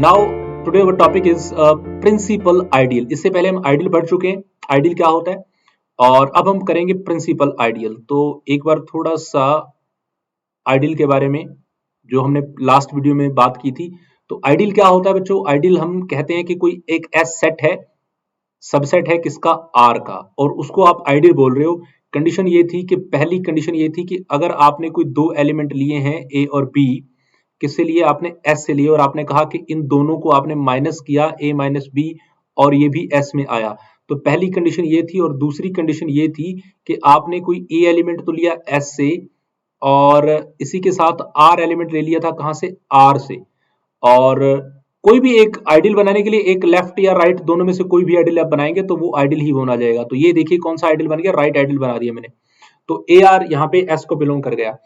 Now today our topic is principal ideal. इससे पहले हम आइडियल पढ़ चुके हैं, आइडियल क्या होता है, और अब हम करेंगे प्रिंसिपल आइडियल। तो एक बार थोड़ा सा आइडियल के बारे में जो हमने लास्ट वीडियो में बात की थी। तो आइडियल क्या होता है बच्चों? आइडियल हम कहते हैं कि कोई एक एस सेट है, सबसेट है किसका? आर का, और उसको आप आइडियल बोल रहे हो। कंडीशन ये थी कि पहली कंडीशन ये थी कि अगर आपने कोई दो एलिमेंट लिए हैं ए और बी, किससे लिए? आपने एस से लिए, और आपने कहा कि इन दोनों को आपने माइनस किया, ए माइनस बी, और ये भी एस में आया। तो पहली कंडीशन ये थी, और दूसरी कंडीशन ये थी कि आपने कोई ए एलिमेंट तो लिया एस से, और इसी के साथ आर एलिमेंट ले लिया था कहां से? आर से। और कोई भी एक आइडियल बनाने के लिए एक लेफ्ट या राइट दोनों में से कोई भी आइडियल आप बनाएंगे तो वो आइडियल ही बना जाएगा। तो ये देखिए कौन सा आइडियल बन गया? राइट आइडियल बना दिया मैंने। तो ए आर यहाँ पे एस को बिलोंग कर गया।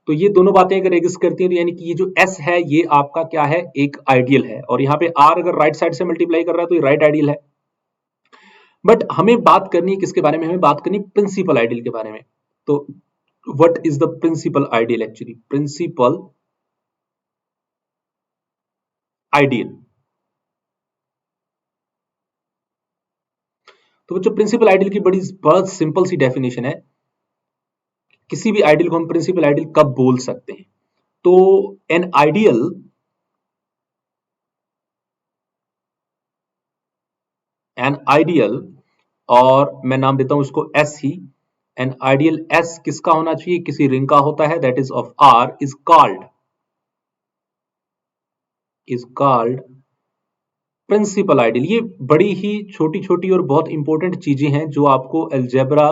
तो ये दोनों बातें अगर एग्जिस्ट करती हैं तो यानी कि ये जो एस है ये आपका क्या है? एक आइडियल है। और यहाँ पे आर अगर राइट साइड से मल्टीप्लाई कर रहा है तो ये राइट आइडियल है। बट हमें बात करनी है किसके बारे में? हमें बात करनी प्रिंसिपल आइडियल के बारे में। तो what is the principal ideal? Actually principal ideal, तो बच्चों प्रिंसिपल आइडियल की बड़ी बहुत सिंपल सी डेफिनेशन है। किसी भी आइडियल को हम प्रिंसिपल आइडियल कब बोल सकते हैं? तो एन आइडियल, और मैं नाम देता हूं इसको एस ही। एन आइडियल एस किसका होना चाहिए? किसी रिंग का होता है, that is of R, is called principal ideal. ये बड़ी ही छोटी छोटी और बहुत इंपॉर्टेंट चीजें हैं जो आपको अलजेब्रा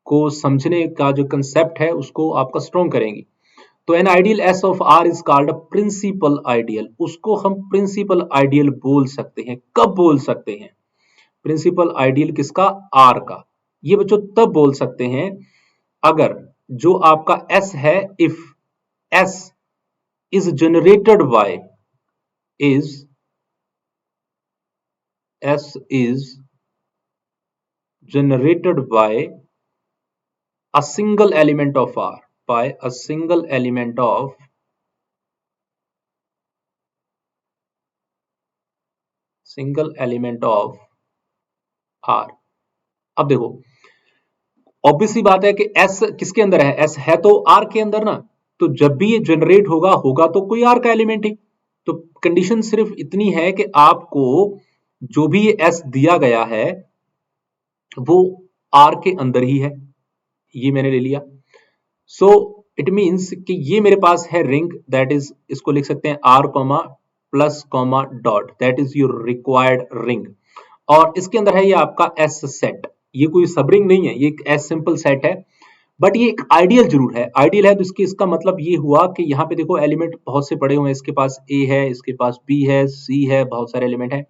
को समझने का जो कंसेप्ट है उसको आपका स्ट्रॉन्ग करेंगी। तो N ideal S of R is called principal ideal. उसको हम प्रिंसिपल आइडियल बोल सकते हैं। कब बोल सकते हैं प्रिंसिपल आइडियल किसका? आर का। ये बच्चों तब बोल सकते हैं अगर जो आपका एस है, if S is generated by S is generated by a single element of R, by a single element of R। अब देखो ऑब्वियसली बात है कि S किसके अंदर है? S है तो R के अंदर ना। तो जब भी ये जनरेट होगा तो कोई R का एलिमेंट ही। तो कंडीशन सिर्फ इतनी है कि आपको जो भी ये S दिया गया है वो R के अंदर ही है। ये मैंने ले लिया। सो इट मीन्स कि ये मेरे पास है रिंग, दैट इज, इसको लिख सकते हैं R comma plus comma dot, that is your required ring. और इसके अंदर है ये आपका एस सेट। ये कोई सब रिंग नहीं है, ये एक एस सिंपल सेट है, बट ये एक आइडियल जरूर है। आइडियल है तो इसका मतलब ये हुआ कि यहाँ पे देखो एलिमेंट बहुत से पड़े हुए हैं। इसके पास ए है, इसके पास बी है, सी है, बहुत सारे एलिमेंट है।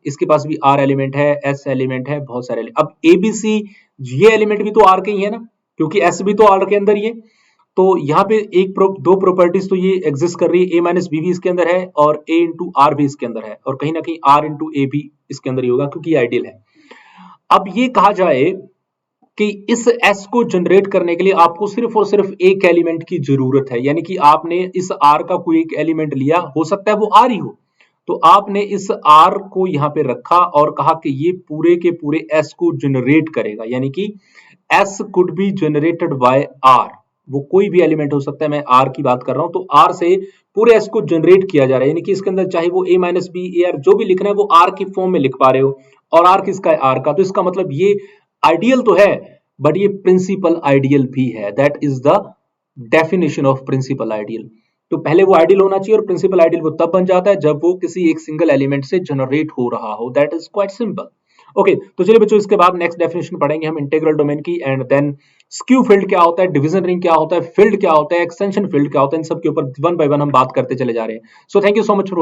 इसके पास भी आर एलिमेंट है, एस एलिमेंट है, बहुत सारे एलिमेंट। अब ए बी सी ये एलिमेंट भी तो आर के ही है ना, क्योंकि एस भी तो आर के अंदर ही है। तो यहाँ पे दो प्रॉपर्टीज तो ये एग्जिस्ट कर रही है, ए माइनस बी भी इसके अंदर है और ए इंटू आर भी इसके अंदर है, और कहीं ना कहीं आर इंटू ए भी इसके अंदर ही होगा क्योंकि ये आइडियल है। अब ये कहा जाए कि इस एस को जनरेट करने के लिए आपको सिर्फ और सिर्फ एक एलिमेंट की जरूरत है, यानी कि आपने इस आर का कोई एक एलिमेंट लिया, हो सकता है वो आर ही हो, तो आपने इस आर को यहां पे रखा और कहा कि ये पूरे के पूरे एस को जनरेट करेगा, यानी कि S could be generated by R. वो कोई भी एलिमेंट हो सकता है, मैं आर की बात कर रहा हूं। तो आर से पूरे एस को जनरेट किया जा रहा है, यानी कि इसके अंदर चाहे वो ए माइनस बी ए आर जो भी लिखना है वो आर की फॉर्म में लिख पा रहे हो, और आर किसका है? आर का। तो इसका मतलब ये आइडियल तो है, बट ये प्रिंसिपल आइडियल भी है। That is the definition of principal ideal. तो पहले वो आइडियल होना चाहिए, और प्रिंसिपल आइडियल वो तब बन जाता है जब वो किसी एक सिंगल एलिमेंट से जनरेट हो रहा हो। That is quite simple. Okay, तो चलिए बच्चों इसके बाद नेक्स्ट डेफिनेशन पढ़ेंगे हम इंटीग्रल डोमेन की, एंड देन स्क्यू फील्ड क्या होता है, डिवीजन रिंग क्या होता है, फील्ड क्या होता है, एक्सटेंशन फील्ड क्या होता है, इन सब के ऊपर वन बाय वन हम बात करते चले जा रहे हैं। So thank you so much for